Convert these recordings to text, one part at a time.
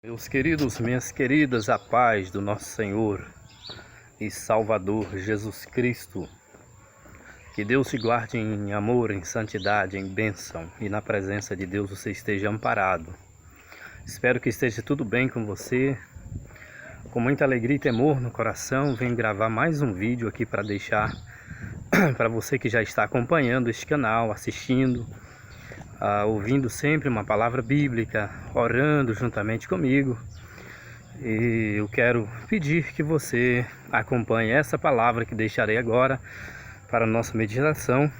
Meus queridos, minhas queridas, a paz do nosso Senhor e Salvador Jesus Cristo. Que Deus te guarde em amor, em santidade, em bênção, e na presença de Deus você esteja amparado. Espero que esteja tudo bem com você. Com muita alegria e temor no coração, venho gravar mais um vídeo aqui para deixar para você que já está acompanhando este canal, assistindo, ouvindo sempre uma palavra bíblica, orando juntamente comigo. E eu quero pedir que você acompanhe essa palavra que deixarei agora para a nossa meditação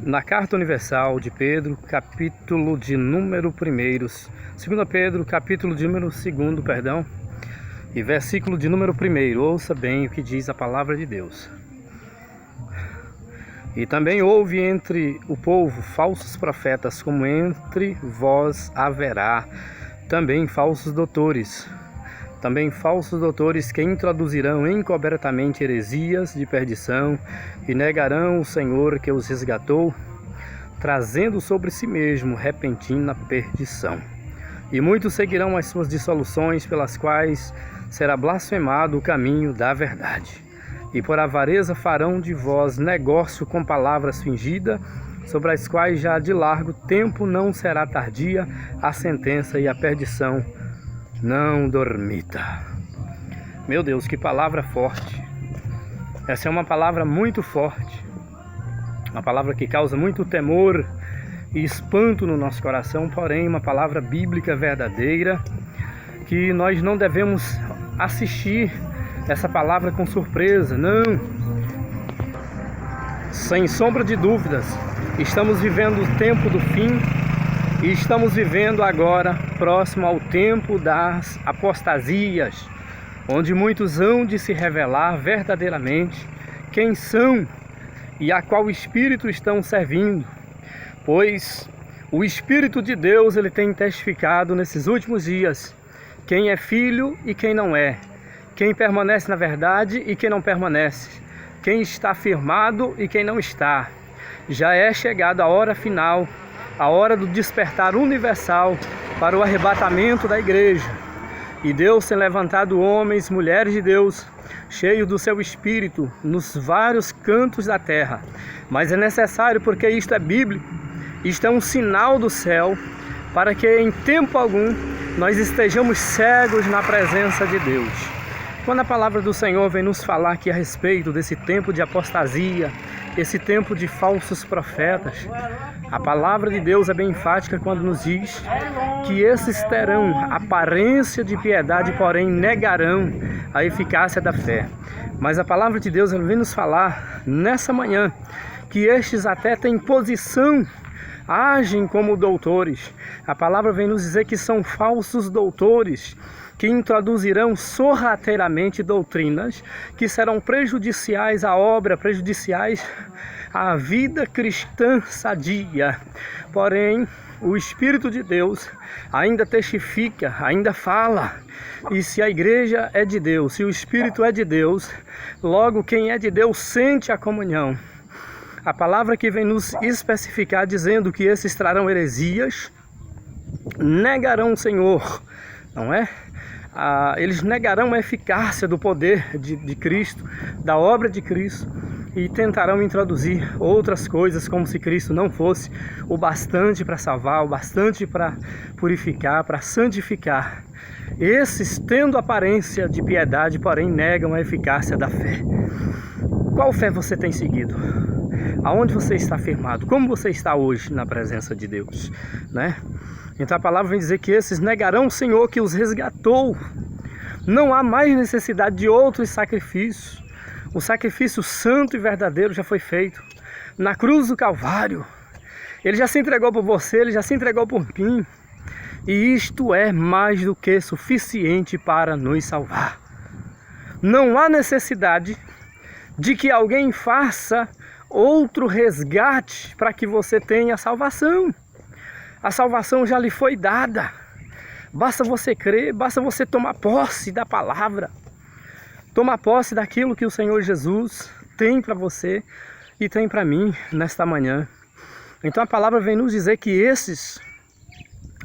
na Carta Universal de Pedro, capítulo de número 1, 2 Pedro, capítulo de número 2, e versículo de número 1. Ouça bem o que diz a palavra de Deus. E também houve entre o povo falsos profetas, como entre vós haverá também falsos doutores. Também falsos doutores que introduzirão encobertamente heresias de perdição e negarão o Senhor que os resgatou, trazendo sobre si mesmo repentina perdição. E muitos seguirão as suas dissoluções, pelas quais será blasfemado o caminho da verdade. E por avareza farão de vós negócio com palavras fingidas, sobre as quais já de largo tempo não será tardia a sentença e a perdição não dormita. Meu Deus, que palavra forte! Essa é uma palavra muito forte, uma palavra que causa muito temor e espanto no nosso coração, porém uma palavra bíblica verdadeira, que nós não devemos assistir essa palavra com surpresa, não. Sem sombra de dúvidas, estamos vivendo o tempo do fim e estamos vivendo agora próximo ao tempo das apostasias, onde muitos hão de se revelar verdadeiramente quem são e a qual espírito estão servindo, pois o Espírito de Deus ele tem testificado nesses últimos dias quem é filho e quem não é, quem permanece na verdade e quem não permanece, quem está firmado e quem não está. Já é chegada a hora final, a hora do despertar universal para o arrebatamento da igreja. E Deus tem levantado homens, mulheres de Deus, cheios do seu Espírito, nos vários cantos da terra. Mas é necessário, porque isto é bíblico, isto é um sinal do céu, para que em tempo algum nós estejamos cegos na presença de Deus. Quando a palavra do Senhor vem nos falar aqui a respeito desse tempo de apostasia, esse tempo de falsos profetas, a palavra de Deus é bem enfática quando nos diz que esses terão aparência de piedade, porém negarão a eficácia da fé. Mas a palavra de Deus vem nos falar nessa manhã que estes até têm posição, agem como doutores. A palavra vem nos dizer que são falsos doutores, que introduzirão sorrateiramente doutrinas que serão prejudiciais à obra, prejudiciais à vida cristã sadia. Porém, o Espírito de Deus ainda testifica, ainda fala. E se a igreja é de Deus, se o Espírito é de Deus, logo quem é de Deus sente a comunhão. A palavra que vem nos especificar dizendo que esses trarão heresias, negarão o Senhor, não é? Eles negarão a eficácia do poder de Cristo, da obra de Cristo, e tentarão introduzir outras coisas como se Cristo não fosse o bastante para salvar, o bastante para purificar, para santificar. Esses, tendo aparência de piedade, porém negam a eficácia da fé. Qual fé você tem seguido? Aonde você está firmado? Como você está hoje na presença de Deus, né? Então a palavra vem dizer que esses negarão o Senhor que os resgatou. Não há mais necessidade de outros sacrifícios. O sacrifício santo e verdadeiro já foi feito na cruz do Calvário. Ele já se entregou por você, ele já se entregou por mim. E isto é mais do que suficiente para nos salvar. Não há necessidade de que alguém faça outro resgate para que você tenha salvação. A salvação já lhe foi dada. Basta você crer, basta você tomar posse da palavra. Tomar posse daquilo que o Senhor Jesus tem para você e tem para mim nesta manhã. Então a palavra vem nos dizer que esses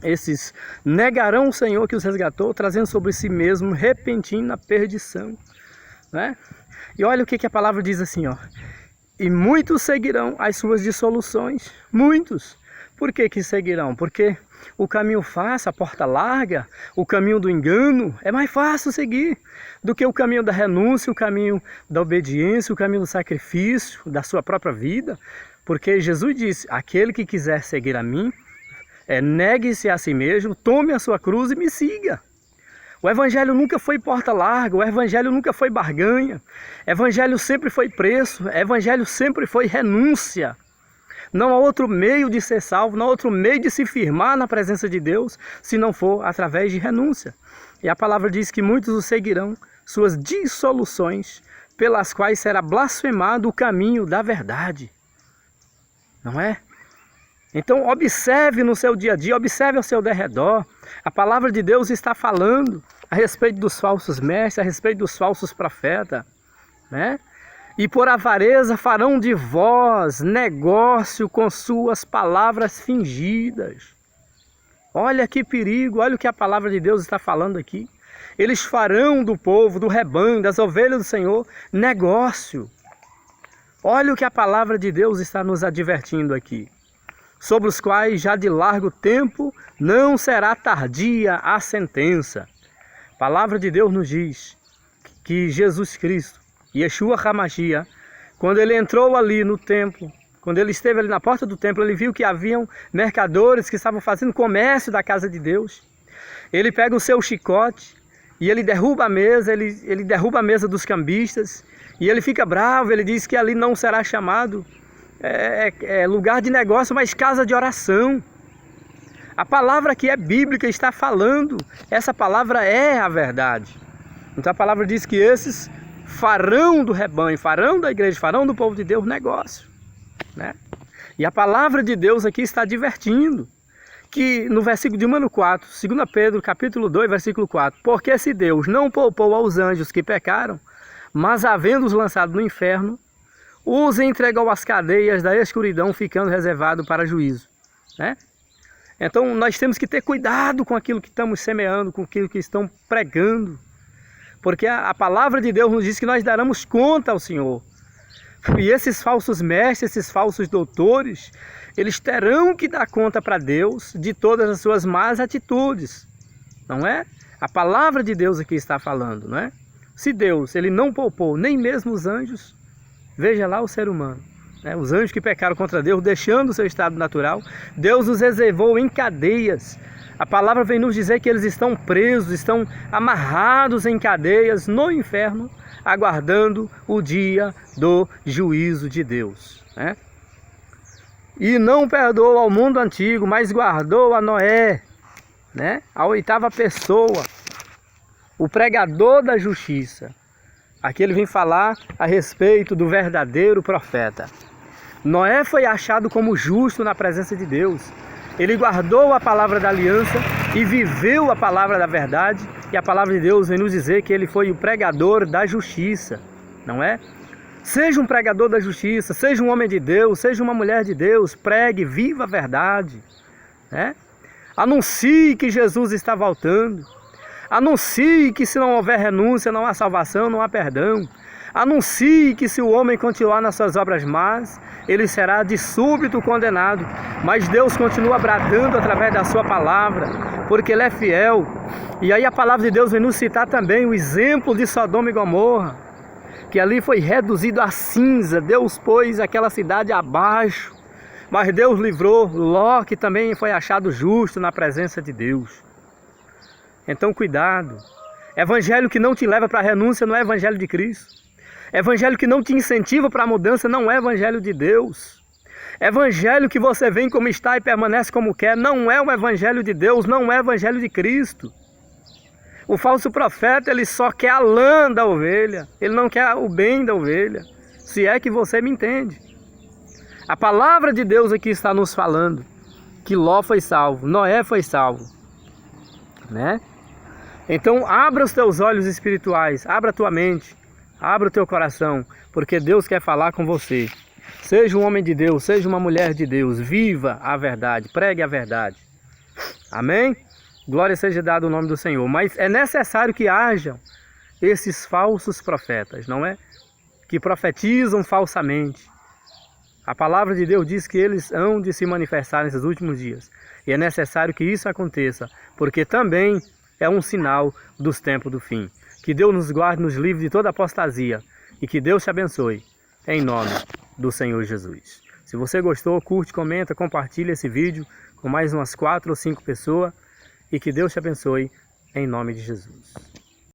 Esses negarão o Senhor que os resgatou, trazendo sobre si mesmo repentina perdição, né? E olha o que a palavra diz assim, ó. E muitos seguirão as suas dissoluções, muitos. Por que seguirão? Porque o caminho fácil, a porta larga, o caminho do engano, é mais fácil seguir do que o caminho da renúncia, o caminho da obediência, o caminho do sacrifício, da sua própria vida. Porque Jesus disse, aquele que quiser seguir a mim, negue-se a si mesmo, tome a sua cruz e me siga. O evangelho nunca foi porta larga, o evangelho nunca foi barganha, o evangelho sempre foi preço, o evangelho sempre foi renúncia. Não há outro meio de ser salvo, não há outro meio de se firmar na presença de Deus, se não for através de renúncia. E a palavra diz que muitos o seguirão, suas dissoluções, pelas quais será blasfemado o caminho da verdade. Não é? Então observe no seu dia a dia, observe ao seu derredor. A palavra de Deus está falando a respeito dos falsos mestres, a respeito dos falsos profetas, né? E por avareza farão de vós negócio com suas palavras fingidas. Olha que perigo, olha o que a palavra de Deus está falando aqui. Eles farão do povo, do rebanho, das ovelhas do Senhor, negócio. Olha o que a palavra de Deus está nos advertindo aqui. Sobre os quais já de largo tempo não será tardia a sentença. A palavra de Deus nos diz que Jesus Cristo, Yeshua HaMashiach, quando ele entrou ali no templo, quando ele esteve ali na porta do templo, ele viu que haviam mercadores que estavam fazendo comércio da casa de Deus. Ele pega o seu chicote e ele derruba a mesa, ele derruba a mesa dos cambistas, e ele fica bravo, ele diz que ali não será chamado lugar de negócio, mas casa de oração. A palavra que é bíblica está falando, essa palavra é a verdade. Então a palavra diz que esses farão do rebanho, farão da igreja, farão do povo de Deus negócio, né? E a palavra de Deus aqui está advertindo que no versículo de 1 a 4, 2 Pedro capítulo 2, versículo 4, porque se Deus não poupou aos anjos que pecaram, mas havendo-os lançado no inferno, os entregou às cadeias da escuridão, ficando reservado para juízo, né? Então nós temos que ter cuidado com aquilo que estamos semeando, com aquilo que estão pregando, porque a palavra de Deus nos diz que nós daremos conta ao Senhor. E esses falsos mestres, esses falsos doutores, eles terão que dar conta para Deus de todas as suas más atitudes, não é? A palavra de Deus aqui está falando, não é? Se Deus ele não poupou nem mesmo os anjos, veja lá o ser humano, né? Os anjos que pecaram contra Deus, deixando o seu estado natural, Deus os reservou em cadeias. A palavra vem nos dizer que eles estão presos, estão amarrados em cadeias no inferno, aguardando o dia do juízo de Deus, né? E não perdoou ao mundo antigo, mas guardou a Noé, né? A oitava pessoa, o pregador da justiça. Aqui ele vem falar a respeito do verdadeiro profeta. Noé foi achado como justo na presença de Deus. Ele guardou a palavra da aliança e viveu a palavra da verdade. E a palavra de Deus vem nos dizer que ele foi o pregador da justiça, não é? Seja um pregador da justiça, seja um homem de Deus, seja uma mulher de Deus, pregue, viva a verdade, né? Anuncie que Jesus está voltando. Anuncie que se não houver renúncia, não há salvação, não há perdão. Anuncie que se o homem continuar nas suas obras más, ele será de súbito condenado. Mas Deus continua bradando através da sua palavra, porque Ele é fiel. E aí a palavra de Deus vem nos citar também o exemplo de Sodoma e Gomorra, que ali foi reduzido a cinza. Deus pôs aquela cidade abaixo, mas Deus livrou Ló, que também foi achado justo na presença de Deus. Então cuidado. Evangelho que não te leva para a renúncia não é evangelho de Cristo. Evangelho que não te incentiva para a mudança não é evangelho de Deus. Evangelho que você vem como está e permanece como quer não é o evangelho de Deus, não é evangelho de Cristo. O falso profeta, ele só quer a lã da ovelha, ele não quer o bem da ovelha, se é que você me entende. A palavra de Deus aqui está nos falando que Ló foi salvo, Noé foi salvo, né? Então abra os teus olhos espirituais, abra a tua mente, abra o teu coração, porque Deus quer falar com você. Seja um homem de Deus, seja uma mulher de Deus, viva a verdade, pregue a verdade. Amém? Glória seja dada ao nome do Senhor. Mas é necessário que hajam esses falsos profetas, não é? Que profetizam falsamente. A palavra de Deus diz que eles hão de se manifestar nesses últimos dias. E é necessário que isso aconteça, porque também é um sinal dos tempos do fim. Que Deus nos guarde, nos livre de toda apostasia. E que Deus te abençoe, em nome do Senhor Jesus. Se você gostou, curte, comenta, compartilha esse vídeo com mais umas 4 ou 5 pessoas. E que Deus te abençoe, em nome de Jesus.